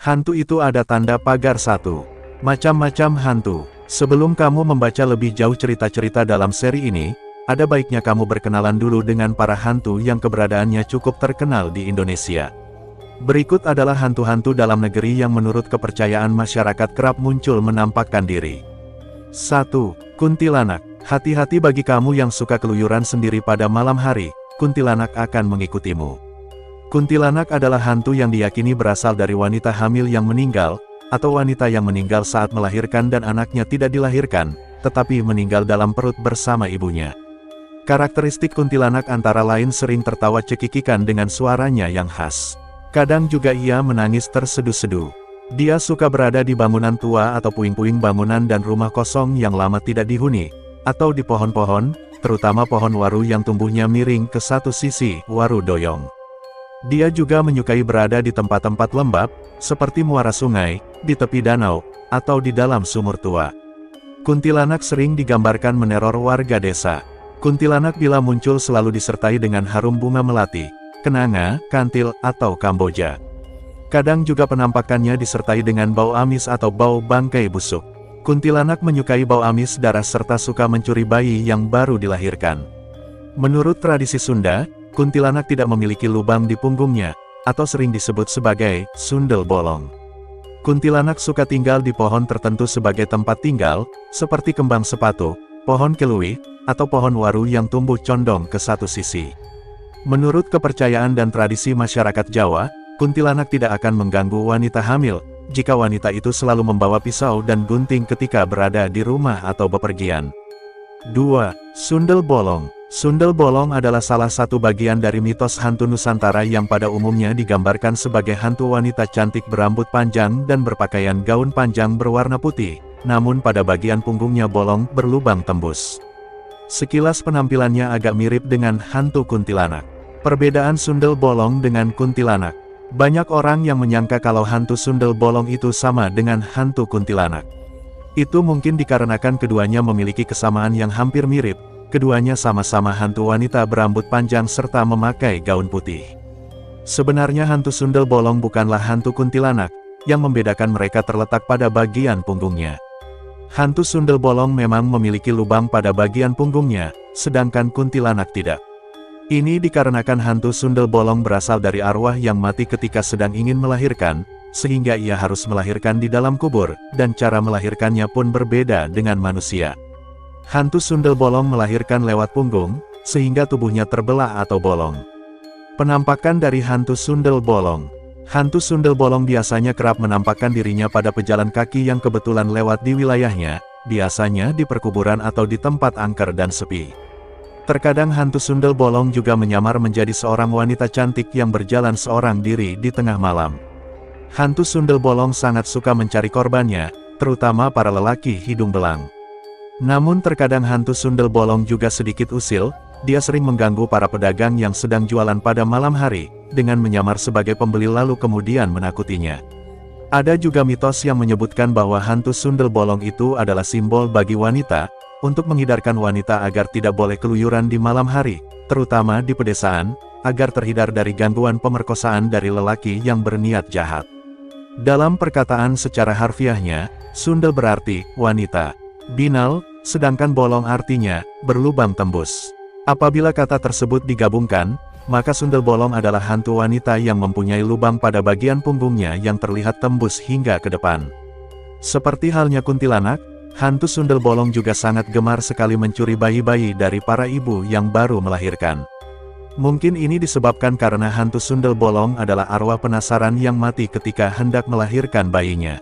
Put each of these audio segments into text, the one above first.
Hantu itu ada tanda pagar satu. Macam-macam hantu. Sebelum kamu membaca lebih jauh cerita-cerita dalam seri ini, ada baiknya kamu berkenalan dulu dengan para hantu yang keberadaannya cukup terkenal di Indonesia. Berikut adalah hantu-hantu dalam negeri yang menurut kepercayaan masyarakat kerap muncul menampakkan diri. 1. Kuntilanak. Hati-hati bagi kamu yang suka keluyuran sendiri pada malam hari, kuntilanak akan mengikutimu. Kuntilanak adalah hantu yang diyakini berasal dari wanita hamil yang meninggal, atau wanita yang meninggal saat melahirkan dan anaknya tidak dilahirkan, tetapi meninggal dalam perut bersama ibunya. Karakteristik kuntilanak antara lain sering tertawa cekikikan dengan suaranya yang khas. Kadang juga ia menangis terseduh-seduh. Dia suka berada di bangunan tua atau puing-puing bangunan dan rumah kosong yang lama tidak dihuni, atau di pohon-pohon, terutama pohon waru yang tumbuhnya miring ke satu sisi, waru doyong. Dia juga menyukai berada di tempat-tempat lembab, seperti muara sungai, di tepi danau, atau di dalam sumur tua. Kuntilanak sering digambarkan meneror warga desa. Kuntilanak bila muncul selalu disertai dengan harum bunga melati, kenanga, kantil, atau kamboja. Kadang juga penampakannya disertai dengan bau amis atau bau bangkai busuk. Kuntilanak menyukai bau amis darah serta suka mencuri bayi yang baru dilahirkan. Menurut tradisi Sunda, kuntilanak tidak memiliki lubang di punggungnya, atau sering disebut sebagai sundel bolong. Kuntilanak suka tinggal di pohon tertentu sebagai tempat tinggal, seperti kembang sepatu, pohon kelui, atau pohon waru yang tumbuh condong ke satu sisi. Menurut kepercayaan dan tradisi masyarakat Jawa, kuntilanak tidak akan mengganggu wanita hamil, jika wanita itu selalu membawa pisau dan gunting ketika berada di rumah atau bepergian. 2. Sundel bolong. Sundel bolong adalah salah satu bagian dari mitos hantu Nusantara yang pada umumnya digambarkan sebagai hantu wanita cantik berambut panjang dan berpakaian gaun panjang berwarna putih, namun pada bagian punggungnya bolong berlubang tembus. Sekilas penampilannya agak mirip dengan hantu kuntilanak. Perbedaan sundel bolong dengan kuntilanak. Banyak orang yang menyangka kalau hantu sundel bolong itu sama dengan hantu kuntilanak. Itu mungkin dikarenakan keduanya memiliki kesamaan yang hampir mirip. Keduanya sama-sama hantu wanita berambut panjang serta memakai gaun putih. Sebenarnya hantu sundel bolong bukanlah hantu kuntilanak, yang membedakan mereka terletak pada bagian punggungnya. Hantu sundel bolong memang memiliki lubang pada bagian punggungnya, sedangkan kuntilanak tidak. Ini dikarenakan hantu sundel bolong berasal dari arwah yang mati ketika sedang ingin melahirkan, sehingga ia harus melahirkan di dalam kubur, dan cara melahirkannya pun berbeda dengan manusia. Hantu sundel bolong melahirkan lewat punggung, sehingga tubuhnya terbelah atau bolong. Penampakan dari hantu sundel bolong. Hantu sundel bolong biasanya kerap menampakkan dirinya pada pejalan kaki yang kebetulan lewat di wilayahnya, biasanya di perkuburan atau di tempat angker dan sepi. Terkadang hantu sundel bolong juga menyamar menjadi seorang wanita cantik yang berjalan seorang diri di tengah malam. Hantu sundel bolong sangat suka mencari korbannya, terutama para lelaki hidung belang. Namun terkadang hantu sundel bolong juga sedikit usil, dia sering mengganggu para pedagang yang sedang jualan pada malam hari, dengan menyamar sebagai pembeli lalu kemudian menakutinya. Ada juga mitos yang menyebutkan bahwa hantu sundel bolong itu adalah simbol bagi wanita, untuk menghindarkan wanita agar tidak boleh keluyuran di malam hari, terutama di pedesaan, agar terhindar dari gangguan pemerkosaan dari lelaki yang berniat jahat. Dalam perkataan secara harfiahnya, sundel berarti wanita. Binal, sedangkan bolong artinya berlubang tembus. Apabila kata tersebut digabungkan, maka sundel bolong adalah hantu wanita yang mempunyai lubang pada bagian punggungnya yang terlihat tembus hingga ke depan. Seperti halnya kuntilanak, hantu sundel bolong juga sangat gemar sekali mencuri bayi-bayi dari para ibu yang baru melahirkan. Mungkin ini disebabkan karena hantu sundel bolong adalah arwah penasaran yang mati ketika hendak melahirkan bayinya.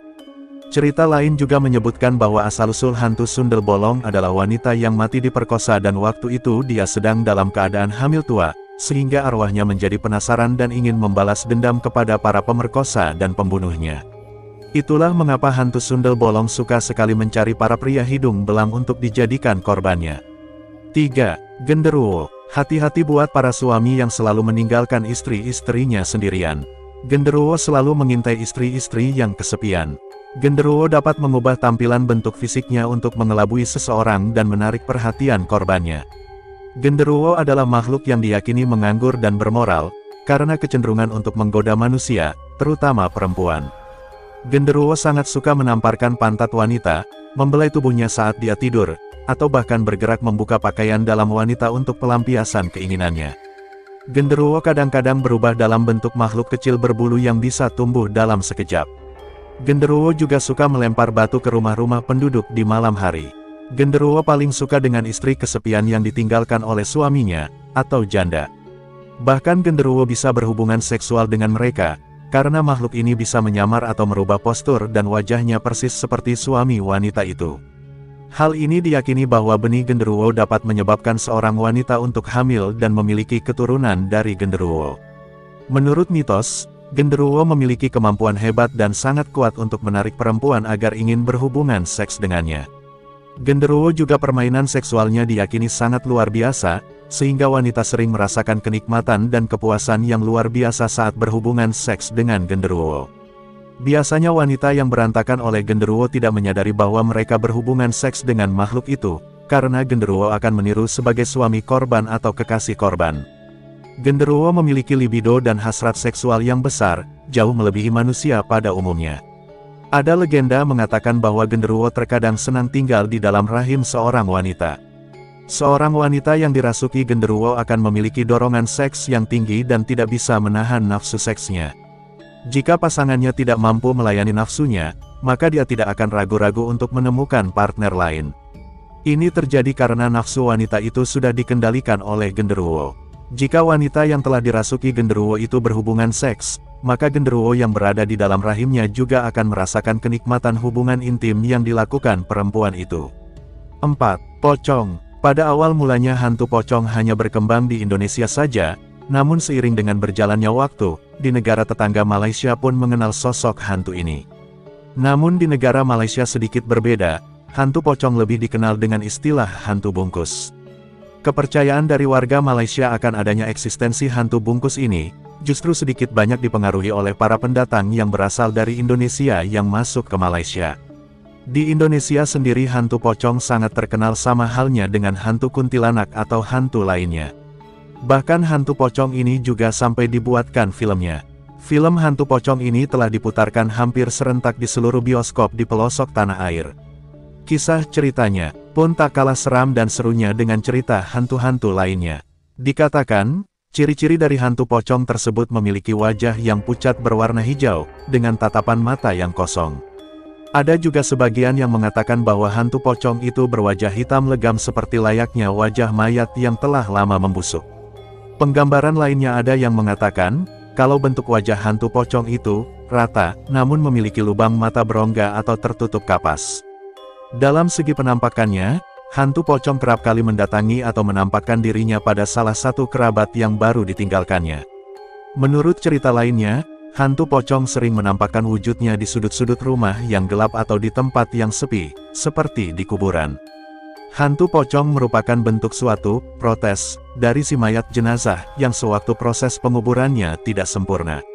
Cerita lain juga menyebutkan bahwa asal-usul hantu sundel bolong adalah wanita yang mati diperkosa dan waktu itu dia sedang dalam keadaan hamil tua, sehingga arwahnya menjadi penasaran dan ingin membalas dendam kepada para pemerkosa dan pembunuhnya. Itulah mengapa hantu sundel bolong suka sekali mencari para pria hidung belang untuk dijadikan korbannya. 3. Genderuwo. Hati-hati buat para suami yang selalu meninggalkan istri-istrinya sendirian. Genderuwo selalu mengintai istri-istri yang kesepian. Genderuwo dapat mengubah tampilan bentuk fisiknya untuk mengelabui seseorang dan menarik perhatian korbannya. Genderuwo adalah makhluk yang diyakini menganggur dan bermoral, karena kecenderungan untuk menggoda manusia, terutama perempuan. Genderuwo sangat suka menamparkan pantat wanita, membelai tubuhnya saat dia tidur, atau bahkan bergerak membuka pakaian dalam wanita untuk pelampiasan keinginannya. Genderuwo kadang-kadang berubah dalam bentuk makhluk kecil berbulu yang bisa tumbuh dalam sekejap. Genderuwo juga suka melempar batu ke rumah-rumah penduduk di malam hari. Genderuwo paling suka dengan istri kesepian yang ditinggalkan oleh suaminya, atau janda. Bahkan genderuwo bisa berhubungan seksual dengan mereka, karena makhluk ini bisa menyamar atau merubah postur dan wajahnya persis seperti suami wanita itu. Hal ini diyakini bahwa benih genderuwo dapat menyebabkan seorang wanita untuk hamil dan memiliki keturunan dari genderuwo. Menurut mitos, genderuwo memiliki kemampuan hebat dan sangat kuat untuk menarik perempuan agar ingin berhubungan seks dengannya. Genderuwo juga permainan seksualnya diyakini sangat luar biasa, sehingga wanita sering merasakan kenikmatan dan kepuasan yang luar biasa saat berhubungan seks dengan genderuwo. Biasanya wanita yang berantakan oleh genderuwo tidak menyadari bahwa mereka berhubungan seks dengan makhluk itu, karena genderuwo akan meniru sebagai suami korban atau kekasih korban. Genderuwo memiliki libido dan hasrat seksual yang besar, jauh melebihi manusia pada umumnya. Ada legenda mengatakan bahwa genderuwo terkadang senang tinggal di dalam rahim seorang wanita. Seorang wanita yang dirasuki genderuwo akan memiliki dorongan seks yang tinggi dan tidak bisa menahan nafsu seksnya. Jika pasangannya tidak mampu melayani nafsunya, maka dia tidak akan ragu-ragu untuk menemukan partner lain. Ini terjadi karena nafsu wanita itu sudah dikendalikan oleh genderuwo. Jika wanita yang telah dirasuki genderuwo itu berhubungan seks, maka genderuwo yang berada di dalam rahimnya juga akan merasakan kenikmatan hubungan intim yang dilakukan perempuan itu. 4. Pocong. Pada awal mulanya hantu pocong hanya berkembang di Indonesia saja, namun seiring dengan berjalannya waktu, di negara tetangga Malaysia pun mengenal sosok hantu ini. Namun di negara Malaysia sedikit berbeda, hantu pocong lebih dikenal dengan istilah hantu bungkus. Kepercayaan dari warga Malaysia akan adanya eksistensi hantu bungkus ini, justru sedikit banyak dipengaruhi oleh para pendatang yang berasal dari Indonesia yang masuk ke Malaysia. Di Indonesia sendiri hantu pocong sangat terkenal sama halnya dengan hantu kuntilanak atau hantu lainnya. Bahkan hantu pocong ini juga sampai dibuatkan filmnya. Film hantu pocong ini telah diputarkan hampir serentak di seluruh bioskop di pelosok tanah air. Kisah ceritanya pun tak kalah seram dan serunya dengan cerita hantu-hantu lainnya. Dikatakan, ciri-ciri dari hantu pocong tersebut memiliki wajah yang pucat berwarna hijau, dengan tatapan mata yang kosong. Ada juga sebagian yang mengatakan bahwa hantu pocong itu berwajah hitam legam seperti layaknya wajah mayat yang telah lama membusuk. Penggambaran lainnya ada yang mengatakan, kalau bentuk wajah hantu pocong itu rata, namun memiliki lubang mata berongga atau tertutup kapas. Dalam segi penampakannya, hantu pocong kerap kali mendatangi atau menampakkan dirinya pada salah satu kerabat yang baru ditinggalkannya. Menurut cerita lainnya, hantu pocong sering menampakkan wujudnya di sudut-sudut rumah yang gelap atau di tempat yang sepi, seperti di kuburan. Hantu pocong merupakan bentuk suatu protes dari si mayat jenazah yang sewaktu proses penguburannya tidak sempurna.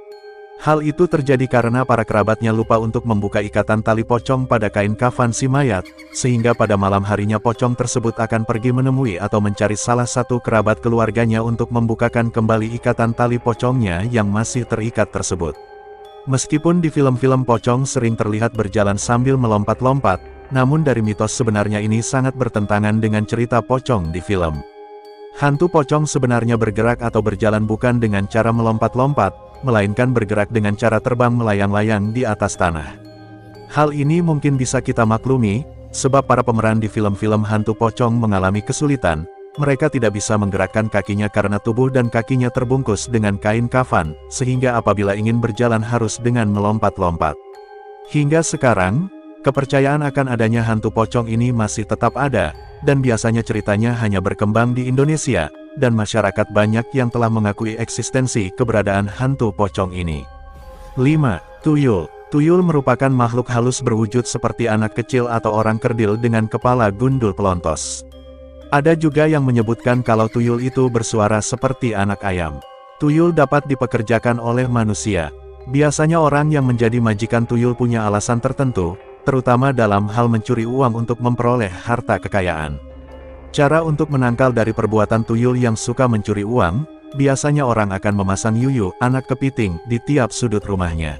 Hal itu terjadi karena para kerabatnya lupa untuk membuka ikatan tali pocong pada kain kafan si mayat, sehingga pada malam harinya pocong tersebut akan pergi menemui atau mencari salah satu kerabat keluarganya untuk membukakan kembali ikatan tali pocongnya yang masih terikat tersebut. Meskipun di film-film pocong sering terlihat berjalan sambil melompat-lompat, namun dari mitos sebenarnya ini sangat bertentangan dengan cerita pocong di film. Hantu pocong sebenarnya bergerak atau berjalan bukan dengan cara melompat-lompat, melainkan bergerak dengan cara terbang melayang-layang di atas tanah. Hal ini mungkin bisa kita maklumi, sebab para pemeran di film-film hantu pocong mengalami kesulitan, mereka tidak bisa menggerakkan kakinya karena tubuh dan kakinya terbungkus dengan kain kafan, sehingga apabila ingin berjalan harus dengan melompat-lompat. Hingga sekarang, kepercayaan akan adanya hantu pocong ini masih tetap ada, dan biasanya ceritanya hanya berkembang di Indonesia, dan masyarakat banyak yang telah mengakui eksistensi keberadaan hantu pocong ini. 5. Tuyul. Tuyul merupakan makhluk halus berwujud seperti anak kecil atau orang kerdil dengan kepala gundul pelontos. Ada juga yang menyebutkan kalau tuyul itu bersuara seperti anak ayam. Tuyul dapat dipekerjakan oleh manusia. Biasanya orang yang menjadi majikan tuyul punya alasan tertentu, terutama dalam hal mencuri uang untuk memperoleh harta kekayaan. Cara untuk menangkal dari perbuatan tuyul yang suka mencuri uang, biasanya orang akan memasang yuyu, anak kepiting, di tiap sudut rumahnya.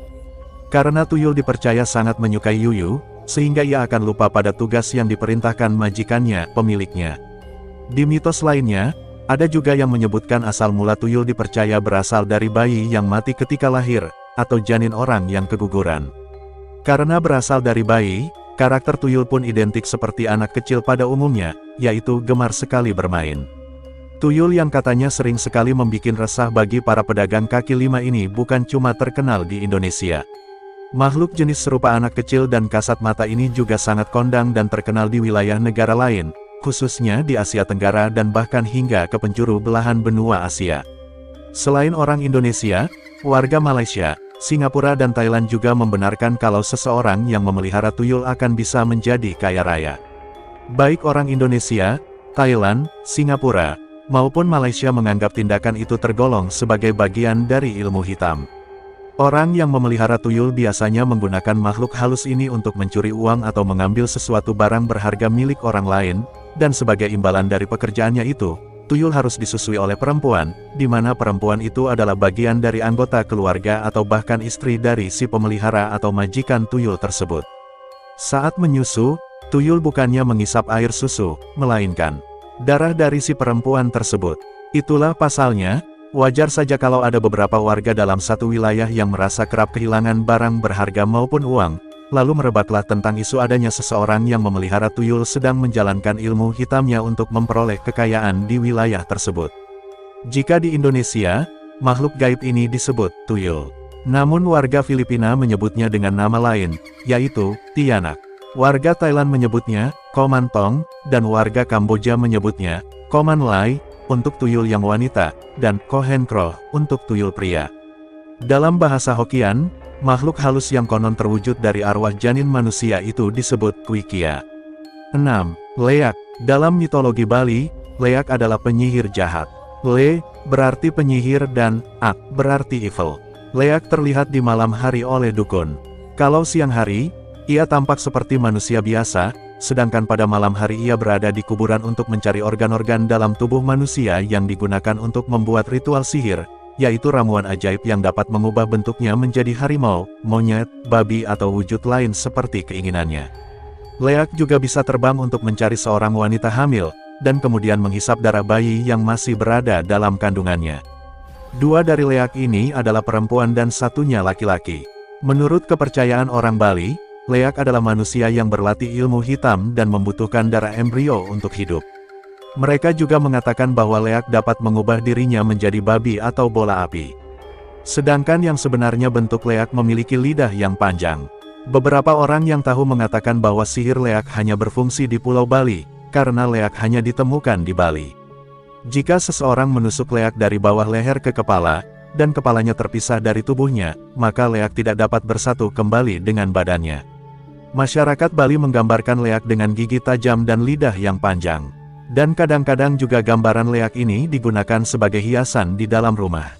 Karena tuyul dipercaya sangat menyukai Yuyu, sehingga ia akan lupa pada tugas yang diperintahkan majikannya, pemiliknya. Di mitos lainnya, ada juga yang menyebutkan asal mula tuyul dipercaya berasal dari bayi yang mati ketika lahir, atau janin orang yang keguguran. Karena berasal dari bayi, karakter tuyul pun identik seperti anak kecil pada umumnya, yaitu gemar sekali bermain. Tuyul yang katanya sering sekali membuat resah bagi para pedagang kaki lima ini bukan cuma terkenal di Indonesia. Makhluk jenis serupa anak kecil dan kasat mata ini juga sangat kondang dan terkenal di wilayah negara lain, khususnya di Asia Tenggara dan bahkan hingga ke penjuru belahan benua Asia. Selain orang Indonesia, warga Malaysia, Singapura dan Thailand juga membenarkan kalau seseorang yang memelihara tuyul akan bisa menjadi kaya raya. Baik orang Indonesia, Thailand, Singapura, maupun Malaysia menganggap tindakan itu tergolong sebagai bagian dari ilmu hitam. Orang yang memelihara tuyul biasanya menggunakan makhluk halus ini untuk mencuri uang atau mengambil sesuatu barang berharga milik orang lain, dan sebagai imbalan dari pekerjaannya itu, tuyul harus disusui oleh perempuan, di mana perempuan itu adalah bagian dari anggota keluarga atau bahkan istri dari si pemelihara atau majikan tuyul tersebut. Saat menyusu, tuyul bukannya mengisap air susu, melainkan darah dari si perempuan tersebut. Itulah pasalnya, wajar saja kalau ada beberapa warga dalam satu wilayah yang merasa kerap kehilangan barang berharga maupun uang, lalu merebaklah tentang isu adanya seseorang yang memelihara tuyul sedang menjalankan ilmu hitamnya untuk memperoleh kekayaan di wilayah tersebut. Jika di Indonesia, makhluk gaib ini disebut tuyul. Namun warga Filipina menyebutnya dengan nama lain, yaitu Tianak. Warga Thailand menyebutnya Komantong, dan warga Kamboja menyebutnya Koman Lai, untuk tuyul yang wanita, dan Kohen Kroh, untuk tuyul pria. Dalam bahasa Hokkien, makhluk halus yang konon terwujud dari arwah janin manusia itu disebut Kwikia. 6. Leak. Dalam mitologi Bali, Leak adalah penyihir jahat. Le berarti penyihir dan Ak berarti evil. Leak terlihat di malam hari oleh dukun. Kalau siang hari, ia tampak seperti manusia biasa, sedangkan pada malam hari ia berada di kuburan untuk mencari organ-organ dalam tubuh manusia yang digunakan untuk membuat ritual sihir, yaitu ramuan ajaib yang dapat mengubah bentuknya menjadi harimau, monyet, babi atau wujud lain seperti keinginannya. Leak juga bisa terbang untuk mencari seorang wanita hamil, dan kemudian menghisap darah bayi yang masih berada dalam kandungannya. Dua dari Leak ini adalah perempuan dan satunya laki-laki. Menurut kepercayaan orang Bali, Leak adalah manusia yang berlatih ilmu hitam dan membutuhkan darah embrio untuk hidup. Mereka juga mengatakan bahwa Leak dapat mengubah dirinya menjadi babi atau bola api. Sedangkan yang sebenarnya bentuk Leak memiliki lidah yang panjang. Beberapa orang yang tahu mengatakan bahwa sihir Leak hanya berfungsi di Pulau Bali, karena Leak hanya ditemukan di Bali. Jika seseorang menusuk Leak dari bawah leher ke kepala, dan kepalanya terpisah dari tubuhnya, maka Leak tidak dapat bersatu kembali dengan badannya. Masyarakat Bali menggambarkan Leak dengan gigi tajam dan lidah yang panjang. Dan kadang-kadang juga gambaran Leak ini digunakan sebagai hiasan di dalam rumah.